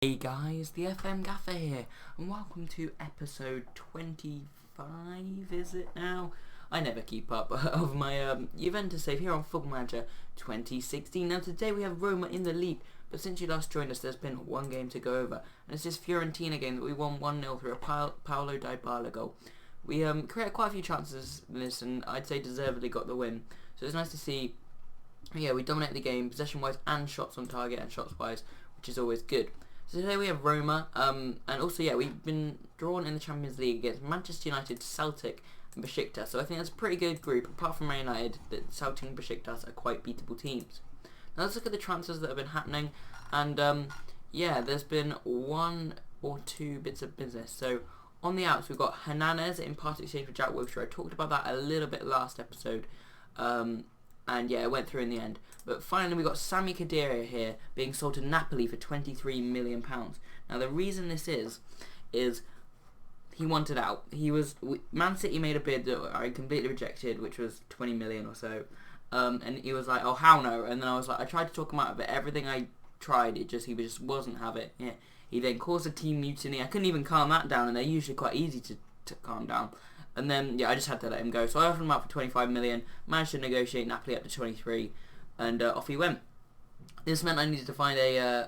Hey guys, the FM Gaffer here, and welcome to episode 25, is it now? I never keep up, of my Juventus save here on Football Manager 2016. Now today we have Roma in the lead, but since you last joined us there's been one game to go over, and it's this Fiorentina game that we won 1-0 through a Paolo Dybala goal. We created quite a few chances in this, and I'd say deservedly got the win, so it's nice to see. Yeah, we dominated the game, possession-wise and shots on target and shots-wise, which is always good. So today we have Roma, and also, we've been drawn in the Champions League against Manchester United, Celtic and Besiktas. So I think that's a pretty good group, apart from Man United, that Celtic and Besiktas are quite beatable teams. Now let's look at the transfers that have been happening, and there's been one or two bits of business. So on the outs we've got Hernandez in part exchange for Jack Wilshere. I talked about that a little bit last episode. And it went through in the end. But finally we got Sami Khedira here being sold to Napoli for £23 million. Now the reason this is he wanted out. Man City made a bid that I completely rejected, which was 20 million or so. And he was like, oh how no? And then I was like, I tried to talk him out of it. Everything I tried, he just wasn't have it. Yeah. He then caused a team mutiny. I couldn't even calm that down, and they're usually quite easy to calm down. And then, I just had to let him go. So I offered him out for 25 million, managed to negotiate Napoli up to 23, and off he went. This meant I needed to find a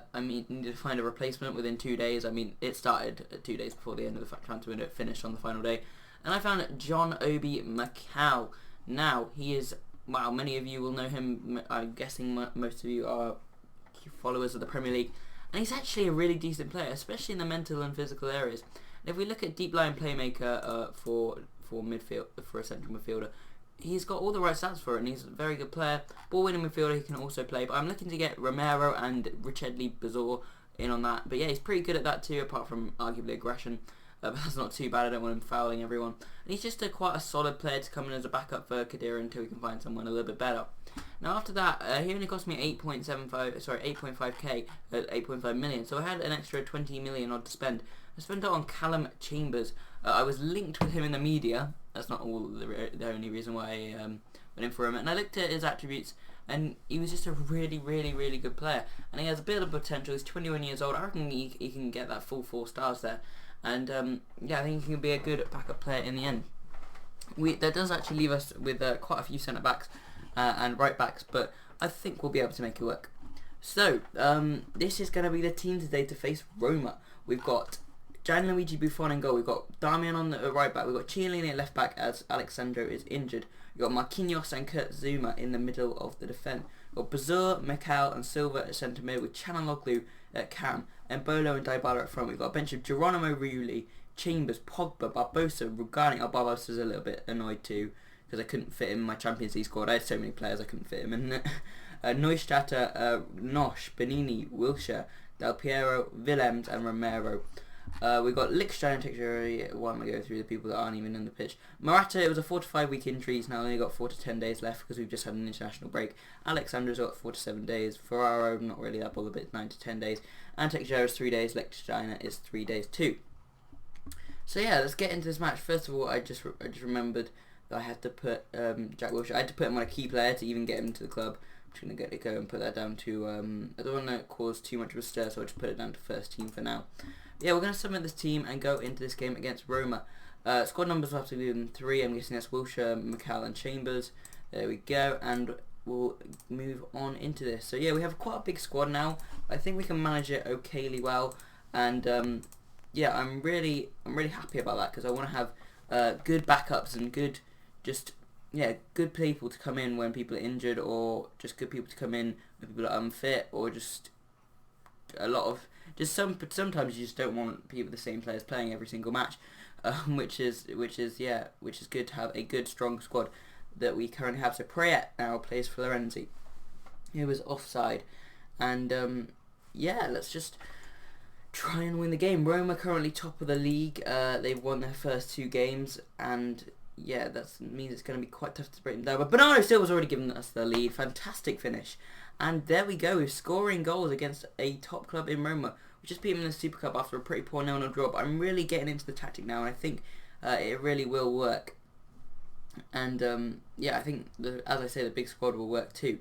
replacement within 2 days. I mean, it started 2 days before the end of the transfer window. It finished on the final day. And I found John Obi Macau. Now, he is, many of you will know him. I'm guessing most of you are followers of the Premier League. And he's actually a really decent player, especially in the mental and physical areas. And if we look at deep line playmaker for a central midfielder, he's got all the right stats for it, and he's a very good player. Ball winning midfielder, he can also play. But I'm looking to get Romero and Richedley Bazor in on that. But he's pretty good at that too, apart from arguably aggression. But that's not too bad. I don't want him fouling everyone. And he's just quite a solid player to come in as a backup for Khedira until we can find someone a little bit better. Now after that, he only cost me 8.5k at 8.5 million. So I had an extra 20 million odd to spend. I spent it on Callum Chambers. I was linked with him in the media. That's not all the only reason why I went in for him. And I looked at his attributes, and he was just a really, really, really good player. And he has a bit of potential. He's 21 years old. I reckon he can get that full 4 stars there. And I think he can be a good backup player in the end. That does actually leave us with quite a few centre backs and right backs, but I think we'll be able to make it work. So this is going to be the team today to face Roma. We've got Gianluigi Buffon in goal. We've got Damian on the right back. We've got Chiellini at left back as Alexandro is injured. We've got Marquinhos and Kurt Zouma in the middle of the defence. We've got Bazur, Mekal and Silva at centre mid with Çalhanoğlu at cam, and Bolo and Dybala at front. We've got a bench of Geronimo Rulli, Chambers, Pogba, Barbosa, Rugani. Oh, Barbosa's a little bit annoyed too because I couldn't fit him in my Champions League squad. I had so many players I couldn't fit him in. Neustadt, Nosh, Benini, Wilshere, Del Piero, Willems and Romero. We've got Lichtstein and Teixeira. Why am I going through the people that aren't even in the pitch? Morata, it was a 4 to 5 week injury. He's now only got 4 to 10 days left because we've just had an international break. Alexander's got 4 to 7 days. Ferraro, not really that bothered, but it's 9 to 10 days. And Teixeira's 3 days. Lichtsteiner is 3 days too. So let's get into this match. First of all, I just remembered that I had to put Jack Wilshere. I had to put him on a key player to even get him to the club. I'm just going to go and put that down to... I don't want to cause too much of a stir, so I'll just put it down to first team for now. We're going to submit this team and go into this game against Roma. Squad numbers will have to be 3. I'm guessing that's Wilshere, Mekal and Chambers. There we go, and we'll move on into this. So we have quite a big squad now. I think we can manage it okayly well, and I'm really happy about that because I want to have good backups and good people to come in when people are injured, or just good people to come in when people are unfit, or just a lot of sometimes you just don't want the same players playing every single match, which is good to have a good strong squad that we currently have. So Prayet now plays for Florenzi. He was offside, and let's just try and win the game. Roma currently top of the league. They've won their first 2 games, and that means it's going to be quite tough to break them down. But Bernardo Silva's already given us the lead. Fantastic finish. And there we go, we're scoring goals against a top club in Roma. We just beat them in the Super Cup after a pretty poor 0-0 draw, but I'm really getting into the tactic now, and I think it really will work. And I think, as I say, the big squad will work too.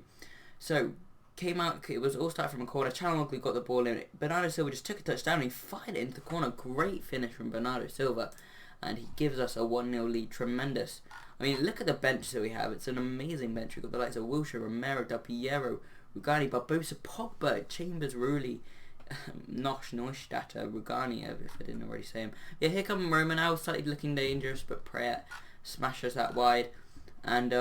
So came out, it was all started from a corner. Çalhanoğlu got the ball in. Bernardo Silva just took a touchdown and he fired it into the corner. Great finish from Bernardo Silva. And he gives us a 1-0 lead. Tremendous. I mean, look at the bench that we have. It's an amazing bench. We've got the likes of Wilshere, Romero, Del Piero, Rugani, Barbosa, Pogba, Chambers, Rulli, Neustadt, Rugani, if I didn't already say him. Yeah, here come Roma now, slightly looking dangerous, but Praet smashes that wide. And,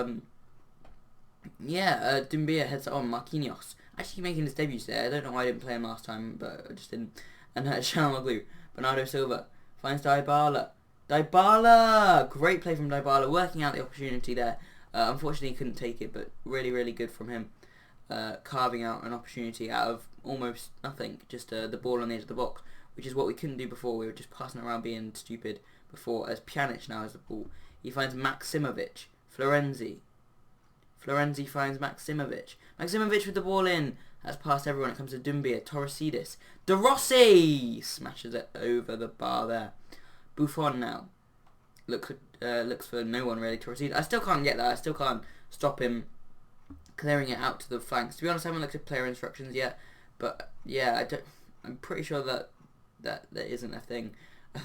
Dumbia heads on. Marquinhos actually making his debut today. I don't know why I didn't play him last time, but I just didn't. And Çalhanoğlu, Bernardo Silva finds Dybala! Great play from Dybala, working out the opportunity there. Unfortunately, he couldn't take it, but really, really good from him. Carving out an opportunity out of almost nothing, just the ball on the edge of the box, which is what we couldn't do before. We were just passing around being stupid before, as Pjanic now has the ball. He finds Maksimovic. Florenzi finds Maksimovic. Maksimovic with the ball in. Has passed everyone. It comes to Dumbia. Torresidis. De Rossi smashes it over the bar there. Buffon now looks for no one really. Torresidis. I still can't get that. I still can't stop him clearing it out to the flanks. To be honest, I haven't looked at player instructions yet. But yeah, I'm pretty sure that isn't a thing.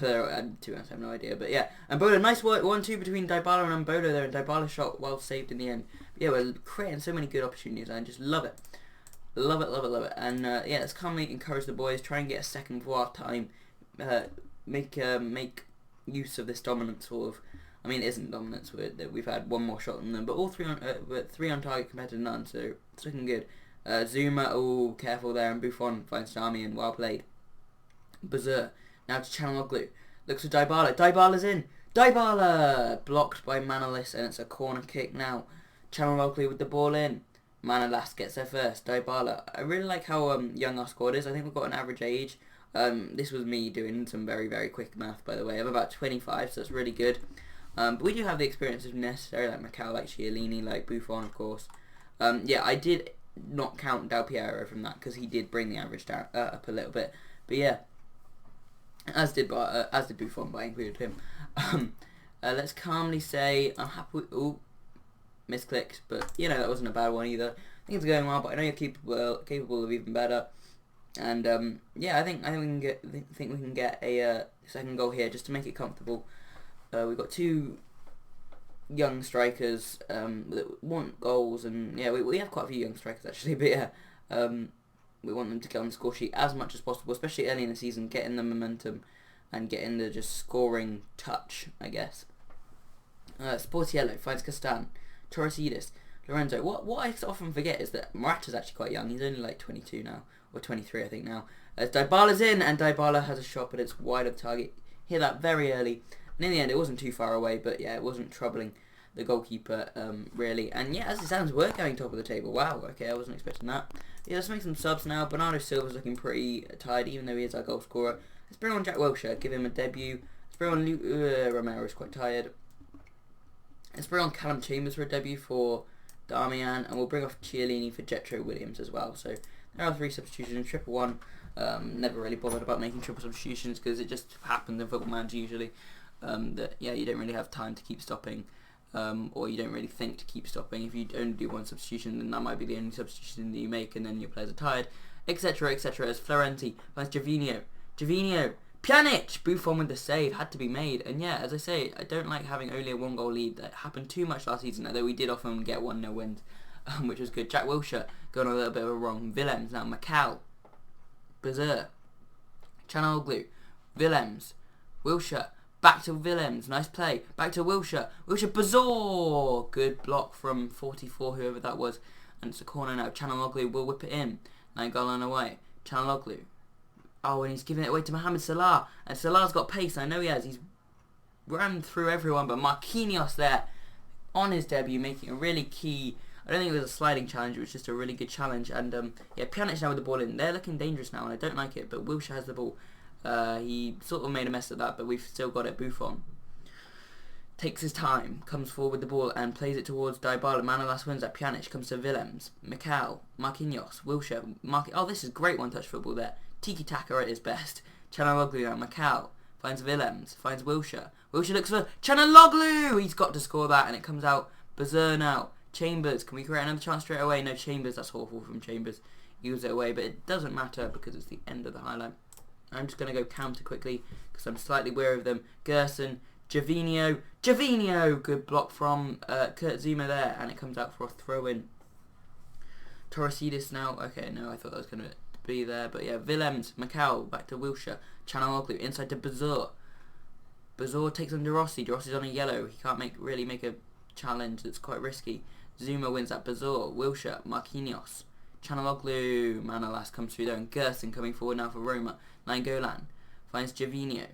To be honest, I have no idea. But yeah, Mbola, nice work, 1-2 between Dybala and Mbola there, and Dybala shot well saved in the end. But yeah, we're creating so many good opportunities, and I just love it. Love it. And yeah, let's calmly encourage the boys, try and get a second before half time. Make use of this dominance sort of. I mean, it isn't dominance. We've had one more shot than them, but all three on target compared to none, so it's looking good. Zuma, oh, careful there, and Buffon finds Darmian, well played. Bazur, now to Çalhanoğlu, looks for Dybala, Dybala's in, Dybala! Blocked by Manolas, and it's a corner kick now. Çalhanoğlu with the ball in, Manolas gets there first, Dybala. I really like how young our squad is. I think we've got an average age. This was me doing some very, very quick math, by the way. I'm about 25, so that's really good. But we do have the experience if necessary, like Macau, like Chiellini, like Buffon, of course. Yeah, I did not count Del Piero from that because he did bring the average down up a little bit. But yeah, as did Buffon, but I included him. Let's calmly say I'm happy with... Ooh, misclicked, but you know that wasn't a bad one either. I think it's going well, but I know you're capable of even better. And yeah, I think we can get a second goal here just to make it comfortable. We've got two young strikers that want goals, and yeah, we have quite a few young strikers actually, but yeah, we want them to get on the score sheet as much as possible, especially early in the season, getting the momentum and getting the just scoring touch, I guess. Sportiello finds Castan, Torresidis, Lorenzo. What I often forget is that Morata's actually quite young. He's only like 22 now, or 23 I think now. As Dybala's in, and Dybala has a shot, but it's wide of target. Hear that very early. And in the end, it wasn't too far away, but yeah, it wasn't troubling the goalkeeper, really. And yeah, as it sounds, we're going top of the table. Wow, okay, I wasn't expecting that. Yeah, let's make some subs now. Bernardo Silva's looking pretty tired, even though he is our goal scorer. Let's bring on Jack Wilshere, give him a debut. Let's bring on Romero's quite tired. Let's bring on Callum Chambers for a debut for Darmian, and we'll bring off Chiellini for Jetro Williams as well. So there are 3 substitutions, 1-1. Never really bothered about making triple substitutions because it just happens in Football Manager usually. That yeah, you don't really have time to keep stopping, or you don't really think to keep stopping. If you only do 1 substitution, then that might be the only substitution that you make, and then your players are tired, etc., etc. As Florenti finds Gervinho, Pjanic, Buffon with the save had to be made. And yeah, as I say, I don't like having only a 1-goal lead. That happened too much last season, although we did often get 1-0 wins, which was good. Jack Wilshere going on a little bit of a wrong. Willems now, Macau, Bazur, Çalhanoğlu, Willems, Wilshere. Back to Willems, nice play. Back to Wilshere, Bazur! Good block from 44, whoever that was. And it's a corner now. Çalhanoğlu will whip it in. 9 goal on away. Çalhanoğlu. Oh, and he's giving it away to Mohamed Salah. And Salah's got pace, I know he has. He's ran through everyone, but Marquinhos there on his debut, making a really key... I don't think it was a sliding challenge, it was just a really good challenge. And yeah, Pjanic now with the ball in. They're looking dangerous now, and I don't like it, but Wilshere has the ball. He sort of made a mess of that, but we've still got it. Buffon takes his time, comes forward with the ball and plays it towards Dybala. Manolas wins at Pjanic, comes to Willems, Macau, Marquinhos, Wilshere, Oh, this is great one-touch football there. Tiki-taka at his best. Çalhanoğlu now, Macau finds Willems, finds Wilshere. Wilshere looks for Çalhanoğlu! He's got to score that, and it comes out. Bazur now. Chambers, can we create another chance straight away? No, Chambers, that's awful from Chambers. Use it away, but it doesn't matter because it's the end of the highlight. I'm just going to go counter quickly because I'm slightly weary of them. Gerson, Javinho, good block from Kurt Zuma there, and it comes out for a throw-in. Torresidis now, okay, no, I thought that was going to be there, but yeah, Willems, Macau, back to Wilshere, Chanaloglu, inside to Bazur. Bazur takes on De Rossi's on a yellow, he can't really make a challenge, it's quite risky. Zuma wins that Bazur, Wilshere, Marquinhos, Chanaloglu, Manolas comes through there, and Gerson coming forward now for Roma. Nainggolan finds Javinho.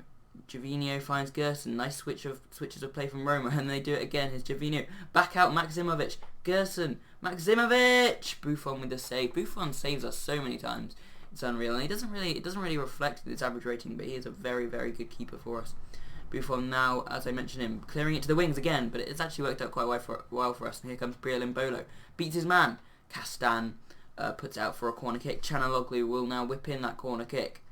Javinho finds Gerson. Nice switches of play from Roma, and they do it again. Here's Javinho. Back out Maximovic. Gerson. Maximovic. Buffon with the save. Buffon saves us so many times. It's unreal, and it doesn't really reflect his average rating, but he is a very, very good keeper for us. Buffon now, as I mentioned him, clearing it to the wings again, but it's actually worked out quite well for us. And here comes Briolimbolo. Beats his man. Castan puts it out for a corner kick. Chanaloglu will now whip in that corner kick.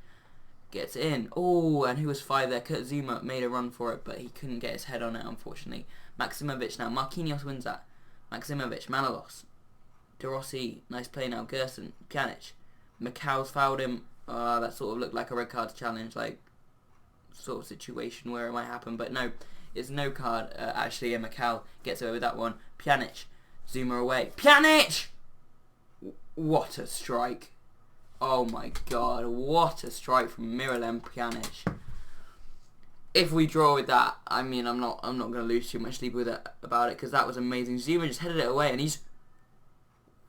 Gets in. Oh, and who was 5 there? Kurt Zuma made a run for it, but he couldn't get his head on it, unfortunately. Maximovic now. Marquinhos wins that. Maximovic. Manolas. De Rossi. Nice play now. Gerson. Pjanic. Macau's fouled him. That sort of looked like a red card challenge, like sort of situation where it might happen, but no, it's no card. Actually, Macau gets away with that one. Pjanic. Zuma away. Pjanic! What a strike. Oh my god, what a strike from Miralem Pjanic. If we draw with that, I mean, I'm not going to lose too much sleep with it about it, because that was amazing. Zuma just headed it away, and he's...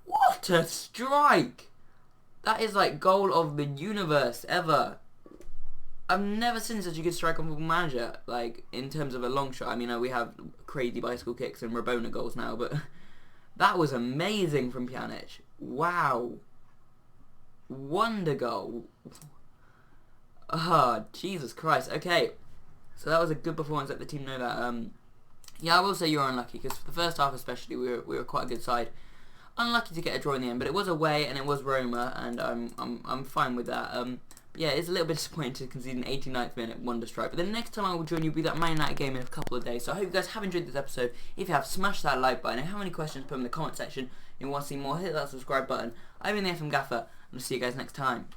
What a strike! That is like goal of the universe ever. I've never seen such a good strike on Football Manager, like, in terms of a long shot. I mean, we have crazy bicycle kicks and Rabona goals now, but that was amazing from Pjanic. Wow. Wonder goal. Ah, Jesus Christ. Okay, so that was a good performance. Let the team know that. Yeah, I will say you're unlucky, because for the first half especially, we were quite a good side. Unlucky to get a draw in the end, but it was away and it was Roma, and I'm fine with that. But yeah, it's a little bit disappointing to concede an 89th minute wonder strike. But the next time I will join you will be that Man United game in a couple of days. So I hope you guys have enjoyed this episode. If you have, smash that like button. If you have any questions, put them in the comment section. If you want to see more, hit that subscribe button. I've been the FM Gaffer, and I'll see you guys next time.